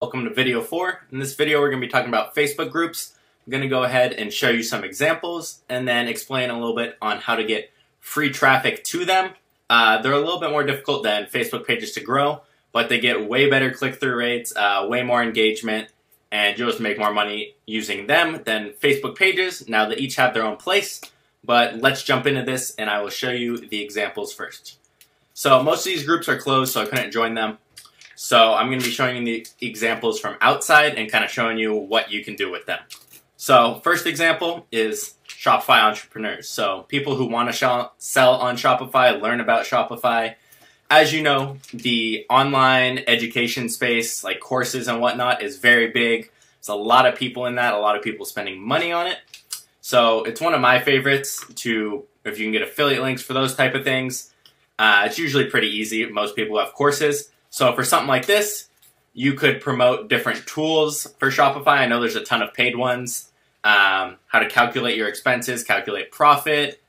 Welcome to video 4. In this video we're going to be talking about Facebook groups. I'm going to go ahead and show you some examples and then explain a little bit on how to get free traffic to them. They're a little bit more difficult than Facebook pages to grow, but they get way better click-through rates, way more engagement, and you'll just make more money using them than Facebook pages. Now they each have their own place, but let's jump into this and I will show you the examples first. So most of these groups are closed, so I couldn't join them. So I'm going to be showing you the examples from outside and kind of showing you what you can do with them. So first example is Shopify entrepreneurs. So people who want to sell on Shopify, learn about Shopify. As you know, the online education space, like courses and whatnot, is very big. There's a lot of people in that, a lot of people spending money on it. So it's one of my favorites to, if you can get affiliate links for those type of things. It's usually pretty easy. Most people have courses. So for something like this, you could promote different tools for Shopify. I know there's a ton of paid ones. How to calculate your expenses, calculate profit,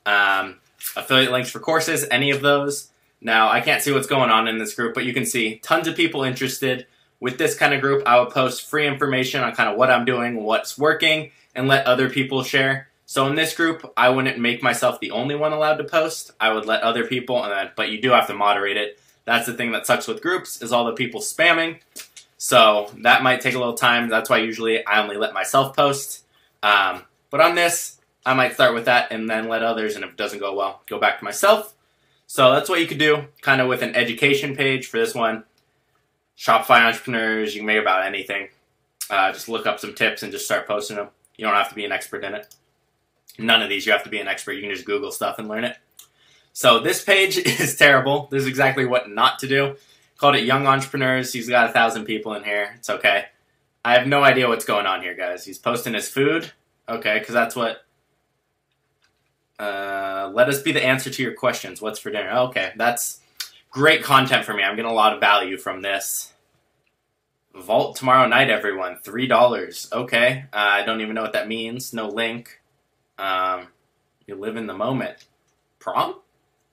affiliate links for courses, any of those. Now, I can't see what's going on in this group, but you can see tons of people interested. With this kind of group, I will post free information on kind of what I'm doing, what's working, and let other people share. So in this group, I wouldn't make myself the only one allowed to post. I would let other people, but you do have to moderate it. That's the thing that sucks with groups, is all the people spamming. So that might take a little time. That's why usually I only let myself post. But on this, I might start with that and then let others, and if it doesn't go well, go back to myself. So that's what you could do, kind of with an education page for this one. Shopify entrepreneurs, you can make about anything. Just look up some tips and just start posting them. You don't have to be an expert in it. None of these you have to be an expert. You can just Google stuff and learn it. So this page is terrible. This is exactly what not to do. Called it Young Entrepreneurs. He's got 1,000 people in here. It's okay. I have no idea what's going on here, guys. He's posting his food. Okay, because that's what... let us be the answer to your questions. What's for dinner? Okay, that's great content for me. I'm getting a lot of value from this. Vault tomorrow night, everyone. $3. Okay, I don't even know what that means. No link. You live in the moment. Prom?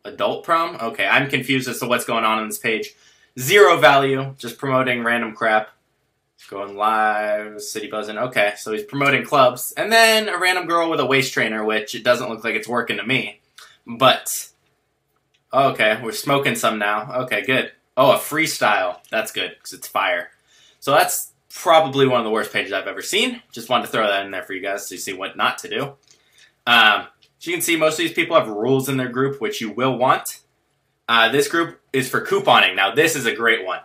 Adult prom? Okay, I'm confused as to what's going on this page. Zero value, just promoting random crap. Going live, city buzzing. Okay, so he's promoting clubs. And then a random girl with a waist trainer, which it doesn't look like it's working to me. But, okay, we're smoking some now. Okay, good. Oh, a freestyle. That's good, because it's fire. So that's probably one of the worst pages I've ever seen. Just wanted to throw that in there for you guys so you see what not to do. So you can see most of these people have rules in their group, which you will want. This group is for couponing. Now, this is a great one.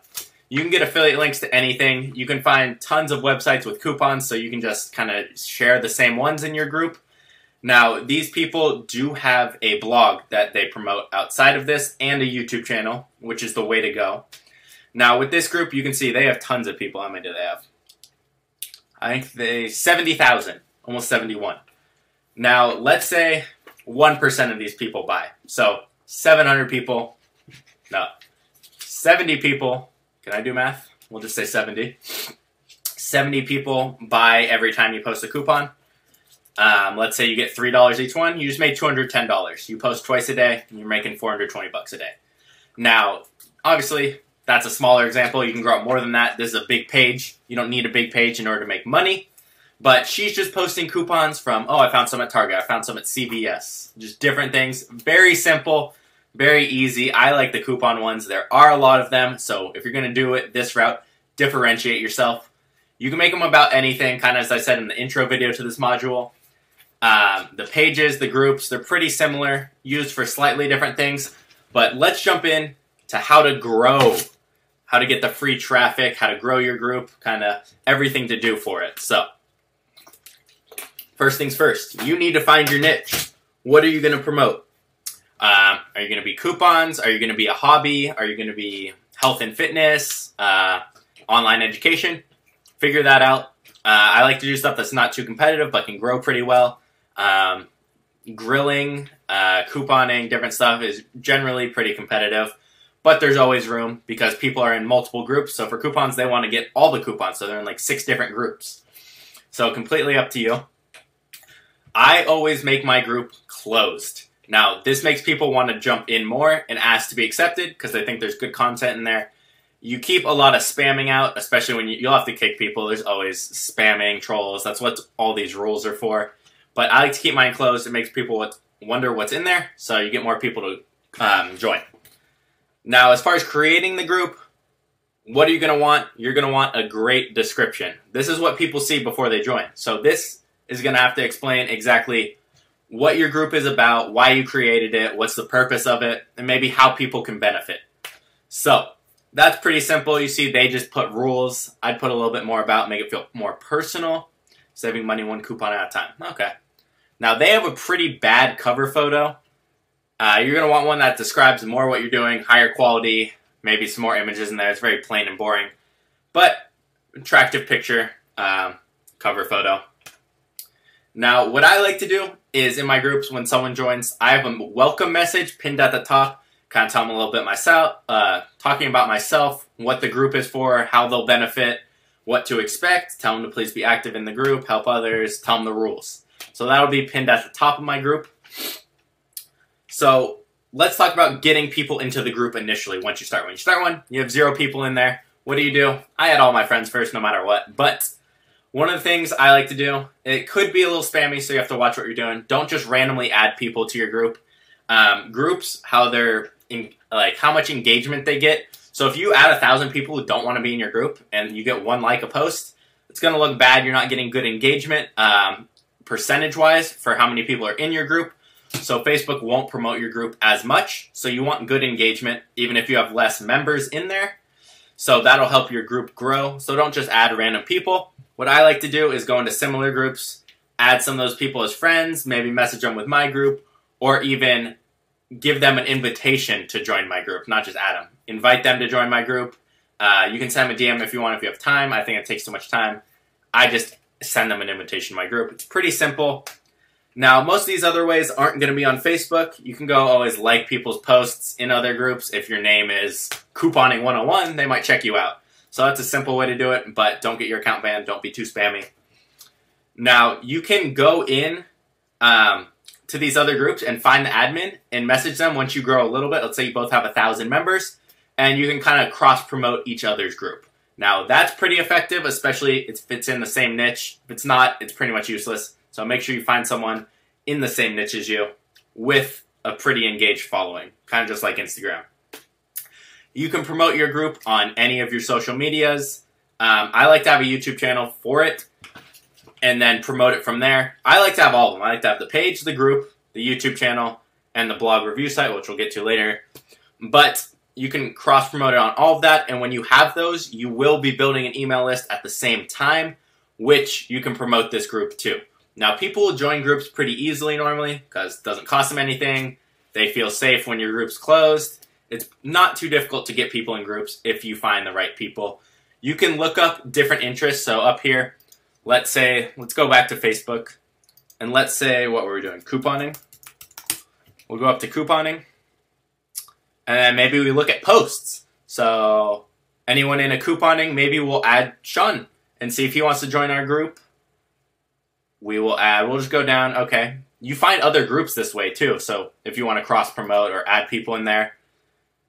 You can get affiliate links to anything. You can find tons of websites with coupons, so you can just kind of share the same ones in your group. Now, these people do have a blog that they promote outside of this and a YouTube channel, which is the way to go. Now, with this group, you can see they have tons of people. How many do they have? I think 70,000, almost 71. Now, let's say 1% of these people buy. So, 700 people, no, 70 people, can I do math? We'll just say 70. 70 people buy every time you post a coupon. Let's say you get $3 each one, you just made $210. You post twice a day, and you're making 420 bucks a day. Now, obviously, that's a smaller example. You can grow up more than that. This is a big page. You don't need a big page in order to make money. But she's just posting coupons from, oh, I found some at Target, I found some at CVS. Just different things. Very simple, very easy. I like the coupon ones. There are a lot of them, so if you're going to do it this route, differentiate yourself. You can make them about anything, kind of as I said in the intro video to this module. The pages, the groups, they're pretty similar, used for slightly different things. But let's jump in to how to grow, how to get the free traffic, how to grow your group, kind of everything to do for it. So, first things first, you need to find your niche. What are you going to promote? Are you going to be coupons? Are you going to be a hobby? Are you going to be health and fitness? Online education? Figure that out. I like to do stuff that's not too competitive but can grow pretty well. Grilling, couponing, different stuff is generally pretty competitive. But there's always room because people are in multiple groups. So for coupons, they want to get all the coupons. So they're in like 6 different groups. So completely up to you. I always make my group closed. Now, this makes people want to jump in more and ask to be accepted because they think there's good content in there. You keep a lot of spamming out, especially when you'll have to kick people. There's always spamming, trolls. That's what all these rules are for. But I like to keep mine closed. It makes people wonder what's in there, so you get more people to join. Now, as far as creating the group, what are you going to want? You're going to want a great description. This is what people see before they join. So this is going to have to explain exactly what your group is about, why you created it, what's the purpose of it, and maybe how people can benefit. So that's pretty simple. You see, they just put rules. I'd put a little bit more about, make it feel more personal. Saving money one coupon at a time. Okay. Now, they have a pretty bad cover photo. You're going to want one that describes more what you're doing, higher quality, maybe some more images in there. It's very plain and boring. But attractive picture, cover photo. Now, what I like to do is in my groups, when someone joins, I have a welcome message pinned at the top. Kind of tell them a little bit myself, talking about myself, what the group is for, how they'll benefit, what to expect, tell them to please be active in the group, help others, tell them the rules. So that'll be pinned at the top of my group. So let's talk about getting people into the group initially once you start one. You start one, you have 0 people in there. What do? I add all my friends first no matter what. But one of the things I like to do, it could be a little spammy, so you have to watch what you're doing. Don't just randomly add people to your group. Groups, how they're how much engagement they get. So if you add 1,000 people who don't want to be in your group and you get 1 like a post, it's going to look bad. You're not getting good engagement percentage-wise for how many people are in your group. So Facebook won't promote your group as much. So you want good engagement even if you have less members in there. So that'll help your group grow. So don't just add random people. What I like to do is go into similar groups, add some of those people as friends, maybe message them with my group, or even give them an invitation to join my group, not just add them. Invite them to join my group. You can send them a DM if you want, if you have time. I think it takes too much time. I just send them an invitation to my group. It's pretty simple. Now, most of these other ways aren't going to be on Facebook. You can go always like people's posts in other groups. If your name is Couponing 101, they might check you out. So that's a simple way to do it, but don't get your account banned. Don't be too spammy. Now, you can go in to these other groups and find the admin and message them once you grow a little bit. Let's say you both have 1,000 members, and you can kind of cross-promote each other's group. Now, that's pretty effective, especially if it's in the same niche. If it's not, it's pretty much useless. So make sure you find someone in the same niche as you with a pretty engaged following, kind of just like Instagram. You can promote your group on any of your social medias. I like to have a YouTube channel for it and then promote it from there. I like to have all of them. I like to have the page, the group, the YouTube channel, and the blog review site, which we'll get to later. But you can cross-promote it on all of that, and when you have those, you will be building an email list at the same time, which you can promote this group to. Now, people will join groups pretty easily normally because it doesn't cost them anything. They feel safe when your group's closed. It's not too difficult to get people in groups if you find the right people. You can look up different interests. So up here, let's go back to Facebook, and let's say, what were we doing? Couponing. We'll go up to couponing, and then maybe we look at posts. So anyone in a couponing, maybe we'll add Sean and see if he wants to join our group. We'll just go down, okay. You find other groups this way too, so if you want to cross-promote or add people in there.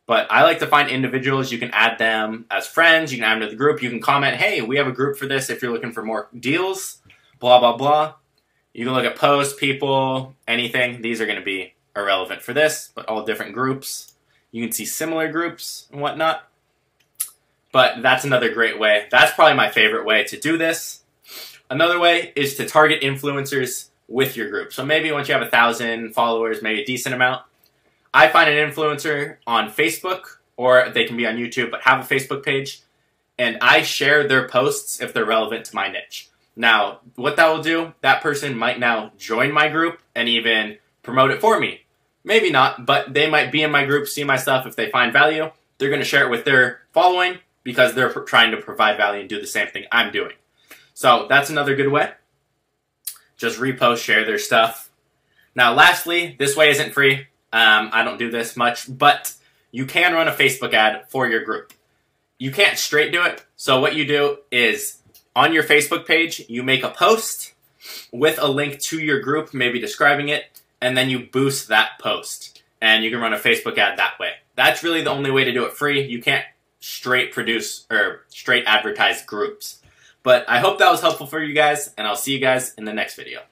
But I like to find individuals. You can add them as friends. You can add them to the group. You can comment, hey, we have a group for this if you're looking for more deals, blah, blah, blah. You can look at posts, people, anything. These are going to be irrelevant for this, but all different groups. You can see similar groups and whatnot. But that's another great way. That's probably my favorite way to do this. Another way is to target influencers with your group. So maybe once you have 1,000 followers, maybe a decent amount, I find an influencer on Facebook, or they can be on YouTube, but have a Facebook page, and I share their posts if they're relevant to my niche. Now, what that will do, that person might now join my group and even promote it for me. Maybe not, but they might be in my group, see my stuff. If they find value, they're going to share it with their following because they're trying to provide value and do the same thing I'm doing. So that's another good way. Just repost, share their stuff. Now, lastly, this way isn't free. I don't do this much, but you can run a Facebook ad for your group. You can't straight do it. So what you do is on your Facebook page, you make a post with a link to your group, maybe describing it, and then you boost that post. And you can run a Facebook ad that way. That's really the only way to do it free. You can't straight produce or straight advertised groups. But I hope that was helpful for you guys, and I'll see you guys in the next video.